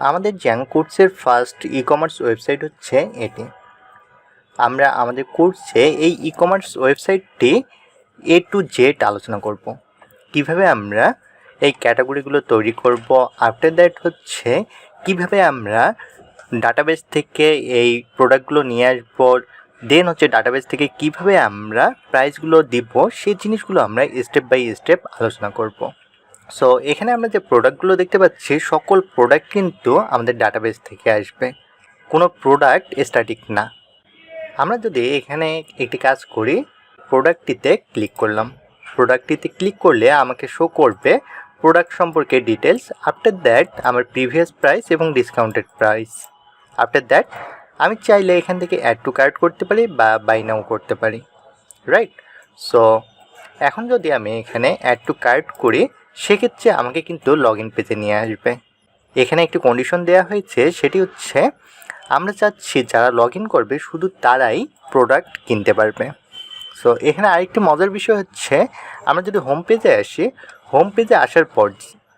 আমাদের জ্যাঙ্গো কোর্সের first e-commerce website হচ্ছে এটি। আমরা আমাদের কোর্সে এই ই-কমার্স ওয়েবসাইটটি এ টু জেড আলোচনা করব। কিভাবে আমরা এই ক্যাটাগরিগুলো তৈরি করব, আফটার দ্যাট হচ্ছে কিভাবে আমরা ডাটাবেস থেকে এই প্রোডাক্টগুলো নিয়ে আসবো, দেন হচ্ছে ডাটাবেস থেকে কিভাবে আমরা প্রাইসগুলো দিব, সেই জিনিসগুলো আমরা স্টেপ বাই স্টেপ আলোচনা করব। সো এখানে আমরা যে প্রোডাক্টগুলো দেখতে পাচ্ছি সকল প্রোডাক্ট কিন্তু আমাদের ডাটাবেস থেকে আসবে, কোনো প্রোডাক্ট স্ট্যাটিক না। আমরা যদি এখানে একটি কাজ করি, প্রোডাক্টটিতে ক্লিক করলাম, প্রোডাক্টটিতে ক্লিক করলে আমাকে শো করবে প্রোডাক্ট সম্পর্কে ডিটেলস, আফটার দ্যাট আমার প্রিভিয়াস প্রাইস এবং ডিসকাউন্টেড প্রাইস। আফটার দ্যাট আমি চাইলে এখান থেকে অ্যাড টু কার্ট করতে পারি বা বাই নাও করতে পারি, রাইট? সো এখন যদি আমি এখানে অ্যাড টু কার্ট করি, সেক্ষেত্রে আমাকে কিন্তু লগ ইন পেজে নিয়ে আসবে। এখানে একটি কন্ডিশন দেওয়া হয়েছে, সেটি হচ্ছে আমরা চাচ্ছি যারা লগ ইন করবে শুধু তারাই প্রোডাক্ট কিনতে পারবে। সো এখানে আরেকটি মজার বিষয় হচ্ছে, আমরা যদি হোম পেজে আসি, হোম পেজে আসার পর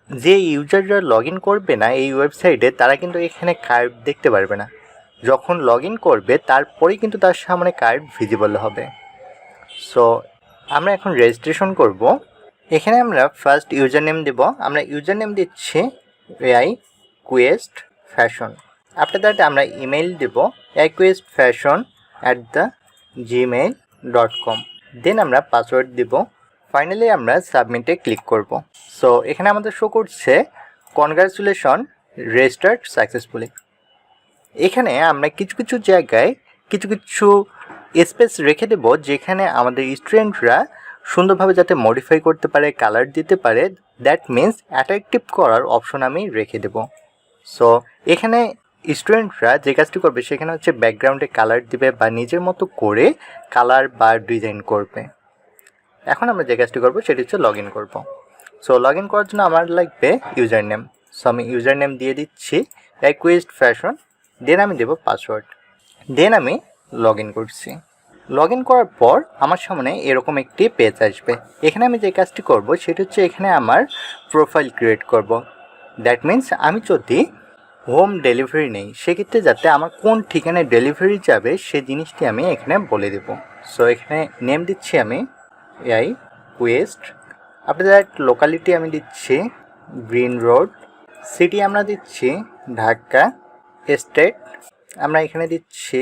যে ইউজাররা লগ ইন করবে না এই ওয়েবসাইটে, তারা কিন্তু এখানে কার্ড দেখতে পারবে না। যখন লগ ইন করবে তারপরেই কিন্তু তার সামনে কার্ড ভিজিবল হবে। সো আমরা এখন রেজিস্ট্রেশন করব। এখানে আমরা ফার্স্ট ইউজার নেম দেব। আমরা ইউজার নেম দিচ্ছি AI quest fashion. After that আমরা ইমেল দেব aiquestfashion@gmail.com। দেন আমরা পাসওয়ার্ড দেব। ফাইনালি আমরা সাবমিটে ক্লিক করব। সো এখানে আমাদের শো করছে কনগ্রাচুলেশন রেজিস্টার্ড সাকসেসফুলি। এখানে আমরা কিছু কিছু জায়গায় কিছু কিছু স্পেস রেখে দেব, যেখানে আমাদের স্টুডেন্টরা সুন্দরভাবে যাতে মডিফাই করতে পারে, কালার দিতে পারে, দ্যাট মিন্স অ্যাট্রাকটিভ করার অপশন আমি রেখে দেব। সো এখানে স্টুডেন্টরা যে কাজটি করবে সেখানে হচ্ছে ব্যাকগ্রাউন্ডে কালার দিবে বা নিজের মতো করে কালার বা ডিজাইন করবে। এখন আমরা যে কাজটি করবো সেটি হচ্ছে লগ ইন করবো। সো লগ ইন করার জন্য আমার লাগবে ইউজার নেম। সো আমি ইউজার নেম দিয়ে দিচ্ছি রিকোয়েস্ট ফ্যাশন, দেন আমি দেবো পাসওয়ার্ড, দেন আমি লগ ইন করছি। লগ ইন করার পর আমার সামনে এরকম একটি পেজ আসবে। এখানে আমি যে কাজটি করব সেটি হচ্ছে এখানে আমার প্রোফাইল ক্রিয়েট করব। দ্যাট মিন্স আমি যদি হোম ডেলিভারি নেই, সেক্ষেত্রে যাতে আমার কোন ঠিকানায় ডেলিভারি যাবে সে জিনিসটি আমি এখানে বলে দেব। সো এখানে নেম দিচ্ছি আমি AI quest. After that locality আমি দিচ্ছি গ্রিন রোড, সিটি আমরা দিচ্ছি ঢাকা, স্টেট আমরা এখানে দিচ্ছি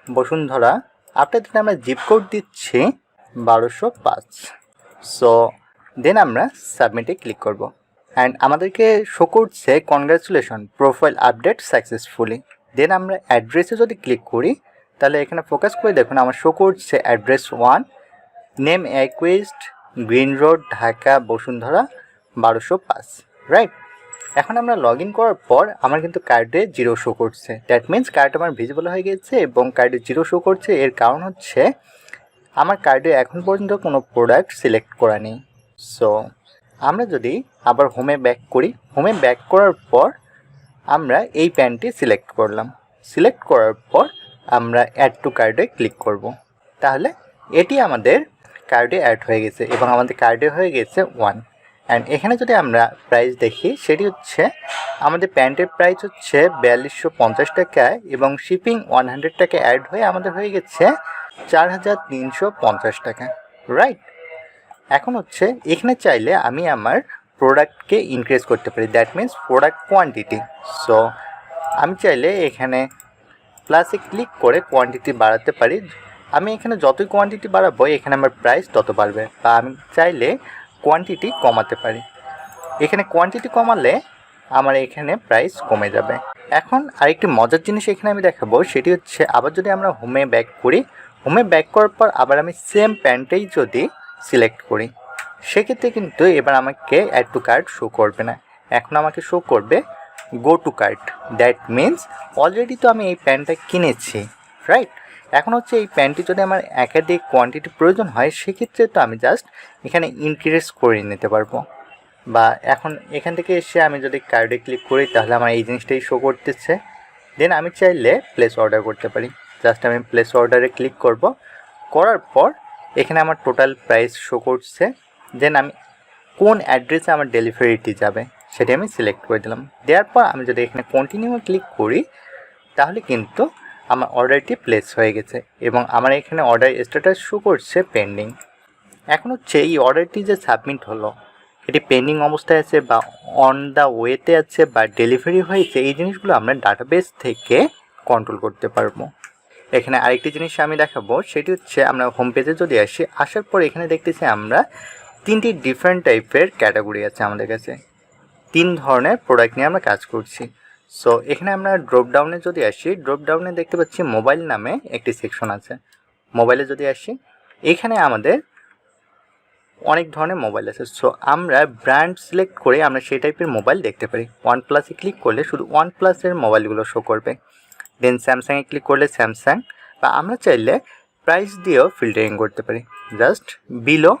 বসুন্ধরা। আফটার দ্যাট আমরা জিপ কোড দিচ্ছি 1205। সো দেন আমরা সাবমিটে ক্লিক করব। অ্যান্ড আমাদেরকে শো করছে কনগ্রাচুলেশন প্রোফাইল আপডেট সাকসেসফুলি। দেন আমরা অ্যাড্রেসে যদি ক্লিক করি, তাহলে এখানে ফোকাস করে দেখুন আমার শো করছে অ্যাড্রেস 1, নেম একুয়েস্ট, green road, Dhaka, Bashundhara 1205, right? এখন আমরা লগ ইন করার পর আমার কিন্তু কার্ডে 0 শো করছে। দ্যাট মিন্স কার্ড আমার ভিজিবল হয়ে গেছে এবং কার্ডে 0 শো করছে। এর কারণ হচ্ছে আমার কার্ডে এখন পর্যন্ত কোনো প্রোডাক্ট সিলেক্ট করা নেই। সো আমরা যদি আবার হোমে ব্যাক করি, হোমে ব্যাক করার পর আমরা এই প্যান্টটি সিলেক্ট করলাম। সিলেক্ট করার পর আমরা অ্যাড টু কার্ডে ক্লিক করব। তাহলে এটি আমাদের কার্ডে অ্যাড হয়ে গেছে এবং আমাদের কার্ডে হয়ে গেছে 1। অ্যান্ড এখানে যদি আমরা প্রাইস দেখি, সেটি হচ্ছে আমাদের প্যান্টের প্রাইস হচ্ছে 4250 টাকা এবং শিপিং 100 টাকা অ্যাড হয়ে আমাদের হয়ে গেছে 4350 টাকা, রাইট? এখন হচ্ছে এখানে চাইলে আমি আমার প্রোডাক্টকে ইনক্রিজ করতে পারি, that means product quantity. So আমি চাইলে এখানে প্লাসে ক্লিক করে কোয়ান্টিটি বাড়াতে পারি। আমি এখানে যতই কোয়ান্টিটি বাড়াবো এখানে আমার প্রাইস তত বাড়বে, বা আমি চাইলে কোয়ান্টিটি কমাতে পারি। এখানে কোয়ান্টিটি কমালে আমার এখানে প্রাইস কমে যাবে। এখন আরেকটি মজার জিনিস এখানে আমি দেখাবো, সেটি হচ্ছে আবার যদি আমরা হোমে ব্যাক করি, হোমে ব্যাক করার পর আবার আমি সেম প্যান্টেই যদি সিলেক্ট করি, সেক্ষেত্রে কিন্তু এবার আমাকে অ্যাড টু কার্ট শো করবে না, এখন আমাকে শো করবে go to cart. That means already তো আমি এই প্যান্টটা কিনেছি, রাইট? এখন হচ্ছে এই প্যান্টটি যদি আমার একাধিক কোয়ান্টিটি প্রয়োজন হয়, সেক্ষেত্রে তো আমি জাস্ট এখানে ইনক্রিজ করে নিতে পারবো। বা এখন এখান থেকে এসে আমি যদি কার্ডে ক্লিক করি, তাহলে আমার এই জিনিসটাই শো করতেছে। দেন আমি চাইলে প্লেস অর্ডার করতে পারি। জাস্ট আমি প্লেস অর্ডারে ক্লিক করব। করার পর এখানে আমার টোটাল প্রাইস শো করছে। দেন আমি কোন অ্যাড্রেসে আমার ডেলিভারিটি যাবে সেটি আমি সিলেক্ট করে দিলাম। দেওয়ার পর আমি যদি এখানে কন্টিনিউ ক্লিক করি তাহলে কিন্তু আমার অর্ডারটি প্লেস হয়ে গেছে এবং আমার এখানে অর্ডার স্ট্যাটাস শো করছে পেন্ডিং। এখন হচ্ছে এই অর্ডারটি যে সাবমিট হলো এটি পেন্ডিং অবস্থায় আছে বা অন দ্য ওয়েতে আছে বা ডেলিভারি হয়েছে, এই জিনিসগুলো আমরা ডাটাবেস থেকে কন্ট্রোল করতে পারবো। এখানে আরেকটি জিনিস আমি দেখাবো, সেটি হচ্ছে আমরা হোম পেজে যদি আসি, আসার পর এখানে দেখতেছি আমরা 3টি ডিফারেন্ট টাইপের ক্যাটাগরি আছে আমাদের কাছে। 3 ধরনের প্রোডাক্ট নিয়ে আমরা কাজ করছি। সো এখানে আমরা ড্রপ ডাউনে যদি আসি, ড্রপ ডাউনে দেখতে পাচ্ছি মোবাইল নামে একটি সেকশন আছে। মোবাইলে যদি আসি, এখানে আমাদের অনেক ধরনের মোবাইল আছে। সো আমরা ব্র্যান্ড সিলেক্ট করে আমরা সেই টাইপের মোবাইল দেখতে পারি। OnePlus-এ ক্লিক করলে শুধু OnePlus-এর মোবাইলগুলো শো করবে। দেন স্যামসাংয়ে ক্লিক করলে স্যামসাং, বা আমরা চাইলে প্রাইস দিয়েও ফিল্টারিং করতে পারি, জাস্ট বিলো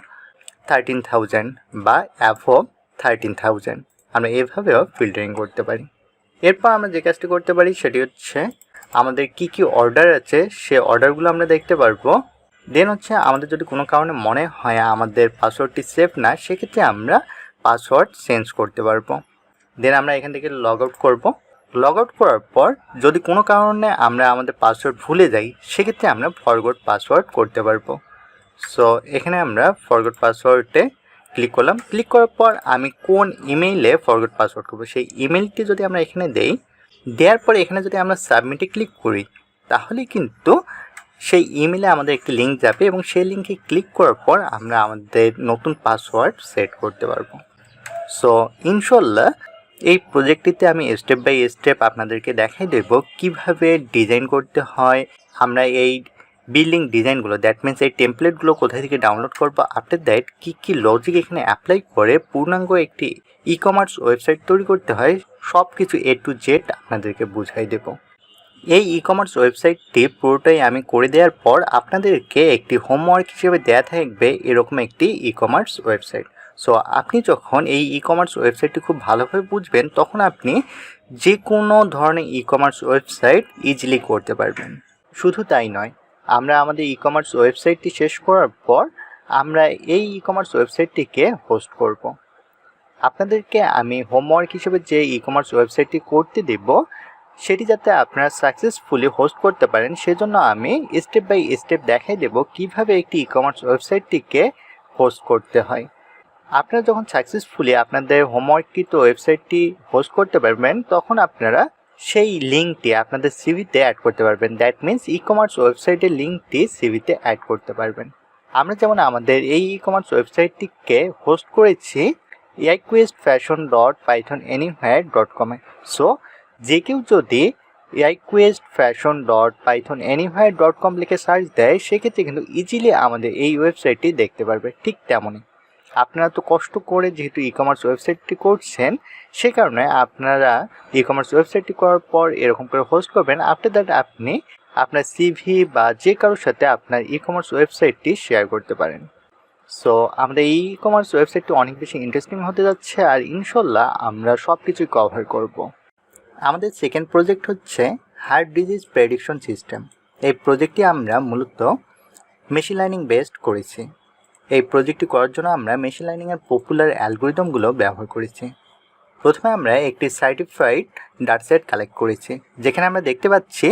13,000 বা অ্যাভোভ 13,000 আমরা এভাবেও ফিল্টারিং করতে পারি। এরপর আমরা যে কাজটি করতে পারি সেটি হচ্ছে আমাদের কি কি অর্ডার আছে সে অর্ডারগুলো আমরা দেখতে পারবো। দেন হচ্ছে আমাদের যদি কোনো কারণে মনে হয় আমাদের পাসওয়ার্ডটি সেভ না, সেক্ষেত্রে আমরা পাসওয়ার্ড চেঞ্জ করতে পারবো। দেন আমরা এখান থেকে লগ আউট করবো। লগ আউট করার পর যদি কোনো কারণে আমরা আমাদের পাসওয়ার্ড ভুলে যাই, সেক্ষেত্রে আমরা ফরগট পাসওয়ার্ড করতে পারবো। সো এখানে আমরা ফরগট পাসওয়ার্ডে ক্লিক করলাম। ক্লিক করার পর আমি কোন ইমেইলে ফরগট পাসওয়ার্ড করবো সেই ইমেইলটি যদি আমরা এখানে দেই, দেওয়ার পরে এখানে যদি আমরা সাবমিটে ক্লিক করি, তাহলে কিন্তু সেই ইমেইলে আমাদের একটি লিঙ্ক যাবে এবং সেই লিঙ্কে ক্লিক করার পর আমরা আমাদের নতুন পাসওয়ার্ড সেট করতে পারবো। সো ইনশাল্লাহ এই প্রজেক্টটিতে আমি স্টেপ বাই স্টেপ আপনাদেরকে দেখাই দেব কিভাবে ডিজাইন করতে হয়। আমরা এই বিল্ডিং ডিজাইনগুলো, দ্যাট মিনস এই টেমপ্লেটগুলো কোথায় থেকে ডাউনলোড করবো, আফটার দ্যাট কী কী লজিক এখানে অ্যাপ্লাই করে পূর্ণাঙ্গ একটি ই কমার্স ওয়েবসাইট তৈরি করতে হয়, সব কিছু A to Z আপনাদেরকে বুঝাই দেব। এই ই কমার্স ওয়েবসাইটটি পুরোটাই আমি করে দেওয়ার পর আপনাদেরকে একটি হোমওয়ার্ক হিসেবে দেওয়া থাকবে এরকম একটি ই কমার্স ওয়েবসাইট। সো আপনি যখন এই ই কমার্স ওয়েবসাইটটি খুব ভালোভাবে বুঝবেন, তখন আপনি যে কোনো ধরনের ই কমার্স ওয়েবসাইট ইজিলি করতে পারবেন। শুধু তাই নয়, আমরা আমাদের ই কমার্স ওয়েবসাইটটি শেষ করার পর আমরা এই ই কমার্স ওয়েবসাইটটিকে হোস্ট করব। আপনাদেরকে আমি হোমওয়ার্ক হিসেবে যে ই কমার্স ওয়েবসাইটটি করতে দেব, সেটি যাতে আপনারা সাকসেসফুলি হোস্ট করতে পারেন, সেজন্য আমি স্টেপ বাই স্টেপ দেখাই দেব কিভাবে একটি ই কমার্স ওয়েবসাইটটিকে হোস্ট করতে হয়। আপনারা যখন সাকসেসফুলি আপনাদের হোমওয়ার্ককৃত ওয়েবসাইটটি হোস্ট করতে পারবেন, তখন আপনারা সেই লিঙ্কটি আপনাদের সিভিতে অ্যাড করতে পারবেন। দ্যাট মিনস ই কমার্স ওয়েবসাইটের লিঙ্কটি সিভিতে অ্যাড করতে পারবেন। আমরা যেমন আমাদের এই ই কমার্স ওয়েবসাইটটিকে হোস্ট করেছি iQuestFashion.pythonanywhere.com-এ। সো যে কেউ যদি iQuestFashion.pythonanywhere.com লিখে সার্চ দেয়, সেক্ষেত্রে কিন্তু ইজিলি আমাদের এই ওয়েবসাইটটি দেখতে পারবে। ঠিক তেমনই আপনারা তো কষ্ট করে যেহেতু ই কমার্স ওয়েবসাইটটি করছেন, সে কারণে আপনারা ই কমার্স ওয়েবসাইটটি করার পর এরকম করে হোস্ট করবেন। আফটার দ্যাট আপনি আপনার সিভি বা যে কারোর সাথে আপনার ই কমার্স ওয়েবসাইটটি শেয়ার করতে পারেন। সো আমাদের এই ই কমার্স ওয়েবসাইটটি অনেক বেশি ইন্টারেস্টিং হতে যাচ্ছে, আর ইনশাল্লাহ আমরা সব কিছুই কভার করব। আমাদের সেকেন্ড প্রজেক্ট হচ্ছে হার্ট ডিজিজ প্রেডিকশন সিস্টেম। এই প্রজেক্টটি আমরা মূলত মেশিন লার্নিং বেসড করেছি। এই প্রজেক্টটি করার জন্য আমরা মেশিন লার্নিংয়ের পপুলার অ্যালগোরিদমগুলো ব্যবহার করেছি। প্রথমে আমরা একটি সার্টিফাইড ডাটাসেট কালেক্ট করেছি, যেখানে আমরা দেখতে পাচ্ছি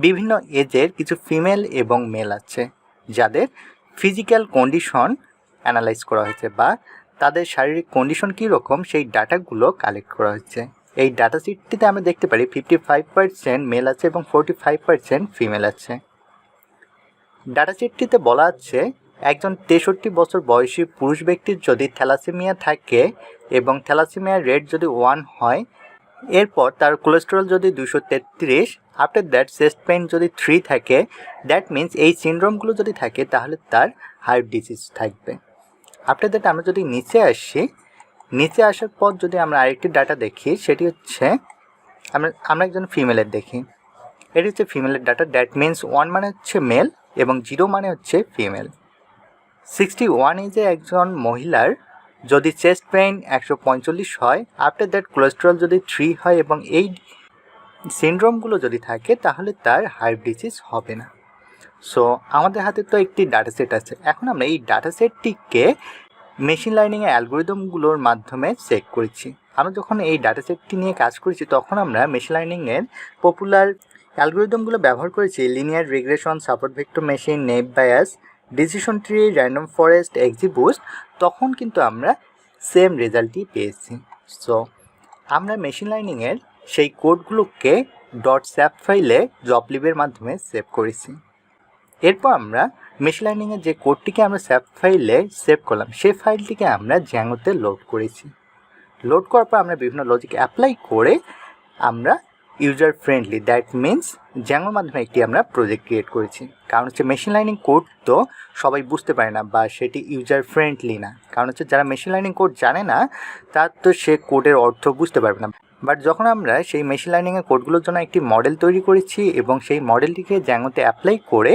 বিভিন্ন এজের কিছু ফিমেল এবং মেল আছে, যাদের ফিজিক্যাল কন্ডিশন অ্যানালাইজ করা হয়েছে বা তাদের শারীরিক কন্ডিশন কীরকম সেই ডাটাগুলো কালেক্ট করা হচ্ছে। এই ডাটাসেটটিতে আমরা দেখতে পারি 55% মেল আছে এবং 45% ফিমেল আছে। ডাটাসেটটিতে বলা আছে একজন 63 বছর বয়সী পুরুষ ব্যক্তির যদি থ্যালাসেমিয়া থাকে এবং থ্যালাসেমিয়ার রেট যদি 1 হয়, এরপর তার কোলেস্টেরল যদি 233, আফটার দ্যাট চেস্ট পেইন যদি 3 থাকে, দ্যাট মিন্স এই সিনড্রোমগুলো যদি থাকে তাহলে তার হার্ট ডিজিজ থাকবে। আফটার দ্যাট আমরা যদি নিচে আসি, নিচে আসার পর যদি আমরা আরেকটি ডাটা দেখি, সেটি হচ্ছে আমরা একজন ফিমেলের দেখি। এটি হচ্ছে ফিমেলের ডাটা। দ্যাট মিন্স 1 মানে হচ্ছে মেল এবং 0 মানে হচ্ছে ফিমেল। 61 এজে একজন মহিলার যদি চেস্ট পেইন 145 হয়, আফটার দ্যাট কোলেস্টেরল যদি 3 হয় এবং এই সিনড্রোমগুলো যদি থাকে, তাহলে তার হার্ট ডিজিজ হবে না। সো আমাদের হাতে তো একটি ডাটাসেট আছে। এখন আমরা এই ডাটাসেটটিকে মেশিন লার্নিংয়ের অ্যালগোরিদমগুলোর মাধ্যমে চেক করেছি। আমরা যখন এই ডাটাসেটটি নিয়ে কাজ করেছি তখন আমরা মেশিন লার্নিংয়ের পপুলার অ্যালগোরিদমগুলো ব্যবহার করেছি, linear regression, support vector machine, naive Bayes, decision tree, random forest, XGBoost. তখন কিন্তু আমরা সেম রেজাল্টই পেয়েছি। সো আমরা মেশিন লার্নিংয়ের সেই কোডগুলোকে .sap ফাইলে জবলিবের মাধ্যমে সেভ করেছি। এরপর আমরা মেশিন লার্নিংয়ের যে কোডটিকে আমরা স্যাপ ফাইলে সেভ করলাম সেই ফাইলটিকে আমরা জ্যাঙ্গোতে লোড করেছি। লোড করার পর আমরা বিভিন্ন লজিক অ্যাপ্লাই করে আমরা ইউজার ফ্রেন্ডলি, দ্যাট মিনস জ্যাঙ্গোর মাধ্যমে একটি আমরা প্রজেক্ট ক্রিয়েট করেছি। কারণ হচ্ছে মেশিন লার্নিং কোড তো সবাই বুঝতে পারে না বা সেটি ইউজার ফ্রেন্ডলি না। কারণ হচ্ছে যারা মেশিন লার্নিং কোড জানে না তার তো সে কোডের অর্থ বুঝতে পারবে না। বাট যখন আমরা সেই মেশিন লার্নিংয়ের কোডগুলোর জন্য একটি মডেল তৈরি করেছি এবং সেই মডেলটিকে জ্যাঙ্গোতে অ্যাপ্লাই করে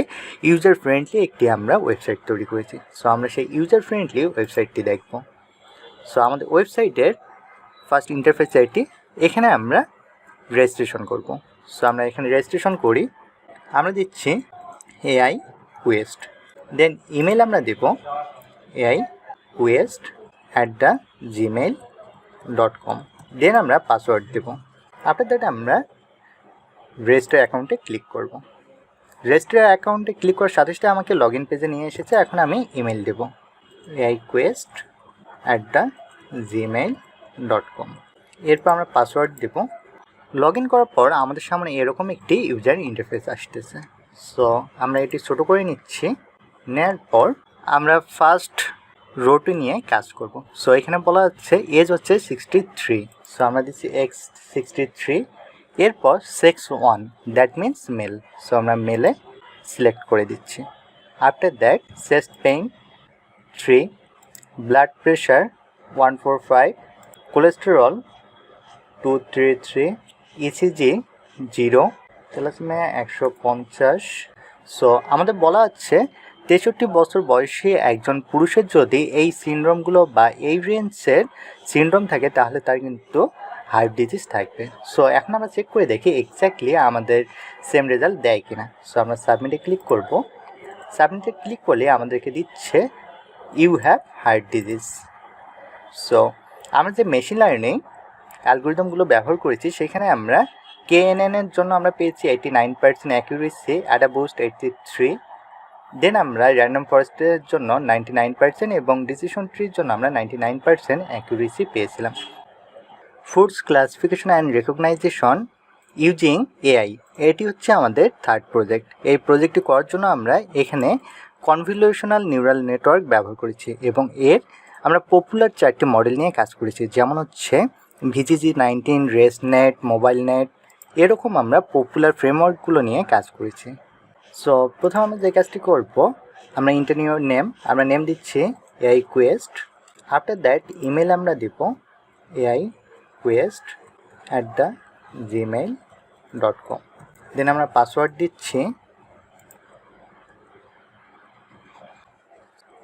ইউজার ফ্রেন্ডলি একটি আমরা ওয়েবসাইট তৈরি করেছি। সো আমরা সেই ইউজার ফ্রেন্ডলি ওয়েবসাইটটি দেখব। সো আমাদের ওয়েবসাইটের ফার্স্ট ইন্টারফেস এটি, এখানে আমরা রেজিস্ট্রেশন করব। সো আমরা এখানে রেজিস্ট্রেশন করি, আমরা দিচ্ছি AI Quest, দেন ইমেল আমরা দেব aiquest@gmail.com, দেন আমরা পাসওয়ার্ড দেব। আফটার দ্যাট আমরা রেজিস্টার অ্যাকাউন্টে ক্লিক করব। রেজিস্টার অ্যাকাউন্টে ক্লিক করার সাথে সাথে আমাকে লগ ইন পেজে নিয়ে এসেছে। এখন আমি ইমেল দেব aiquest@gmail.com, এরপর আমরা পাসওয়ার্ড দেব। লগ ইন করার পর আমাদের সামনে এরকম একটি ইউজার ইন্টারফেস আসতেছে। সো আমরা এটি ছোটো করে নিচ্ছি। নেওয়ার পর আমরা ফার্স্ট রোটি নিয়ে কাজ করব। সো এখানে বলা হচ্ছে এজ হচ্ছে 63। সো আমরা দিচ্ছি X63, এরপর sex 1, that means male. So আমরা মেলে সিলেক্ট করে দিচ্ছি। After that chest pain 3, blood pressure 145, cholesterol 233, ECG 0, thalassemia 150। So আমাদের বলা হচ্ছে 63 বছর বয়সী একজন পুরুষের যদি এই সিনড্রোমগুলো বা এই রেঞ্জের সিনড্রোম থাকে তাহলে তার কিন্তু হার্ট ডিজিজ থাকবে। সো এখন আমরা চেক করে দেখি এক্স্যাক্টলি আমাদের সেম রেজাল্ট দেয় কিনা। সো আমরা সাবমিটে ক্লিক করব। সাবমিটে ক্লিক করলে আমাদেরকে দিচ্ছে you have heart disease. So আমরা যে মেশিন লার্নিং অ্যালগোরিদমগুলো ব্যবহার করেছি সেখানে আমরা KNN এর জন্য আমরা পেয়েছি 89% অ্যাকুরেসি, অ্যাডাবুস্ট 83, দেন আমরা র্যান্ডম ফরেস্টের জন্য 99% এবং ডিসিশন ট্রির জন্য আমরা 99% অ্যাকুরেসি পেয়েছিলাম। Foods classification and recognition using AI, এটি হচ্ছে আমাদের থার্ড প্রজেক্ট। এই প্রজেক্টটি করার জন্য আমরা এখানে কনভলিউশনাল নিউরাল নেটওয়ার্ক ব্যবহার করেছি এবং এর আমরা পপুলার 4টি মডেল নিয়ে কাজ করেছি, যেমন হচ্ছে VGG19, রেসনেট, মোবাইল নেট, এরকম আমরা পপুলার ফ্রেমওয়ার্কগুলো নিয়ে কাজ করেছি। সো প্রথম আমরা যে কাজটি করব, আমরা ইন্টারনিউ নেম, আমরা নেম দিচ্ছি AI Quest। After that email আমরা দেব aiquest@gmail.com, দেন আমরা পাসওয়ার্ড দিচ্ছি।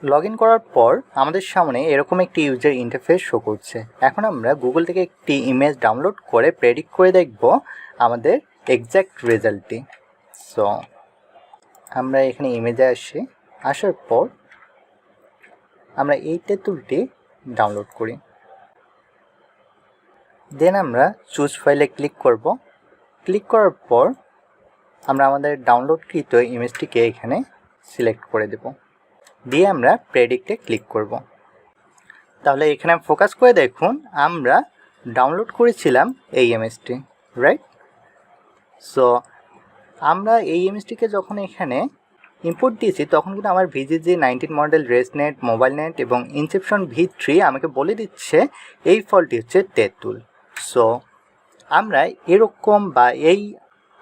লগ ইন করার পর আমাদের সামনে এরকম একটি ইউজার ইন্টারফেস শো করছে। এখন আমরা গুগল থেকে একটি ইমেজ ডাউনলোড করে প্রেডিক্ট করে দেখব আমাদের এক্স্যাক্ট রেজাল্টটি। সো আমরা এখানে ইমেজে আসার পর আমরা এই টুলটি ডাউনলোড করি, দেন আমরা চুজ ফাইলে ক্লিক করব। ক্লিক করার পর আমরা আমাদের ডাউনলোডকৃত ইমেজটিকে এখানে সিলেক্ট করে দেব, দিয়ে আমরা প্রেডিক্টে ক্লিক করব। তাহলে এখানে ফোকাস করে দেখুন আমরা ডাউনলোড করেছিলাম এই ইমেজটি, রাইট? সো আমরা এই ইমেজটিকে যখন এখানে ইম্পোর্ট দিয়েছি তখন কিন্তু আমার VGG19 model, ResNet, mobile net এবং ইনসেপশন V3 আমাকে বলে দিচ্ছে এই ফলটি হচ্ছে তেঁতুল। সো আমরা এরকম বা এই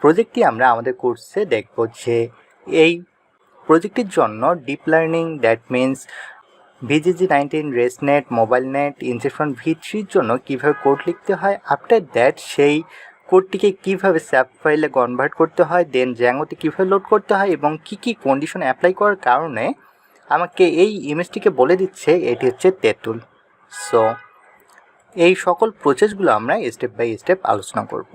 প্রজেক্টটি আমরা আমাদের কোর্সে দেখব যে এই প্রজেক্টের জন্য deep learning, that means VGG19, ResNet, MobileNet, Inception V3-র জন্য কীভাবে কোড লিখতে হয়, আফটার দ্যাট সেই কোডটিকে কীভাবে স্যাপ ফাইলে কনভার্ট করতে হয়, দেন জ্যাঙ্গোতে কীভাবে লোড করতে হয় এবং কী কী কন্ডিশন অ্যাপ্লাই করার কারণে আমাকে এই ইমেজটিকে বলে দিচ্ছে এটি হচ্ছে তেঁতুল। সো এই সকল প্রসেসগুলো আমরা স্টেপ বাই স্টেপ আলোচনা করব।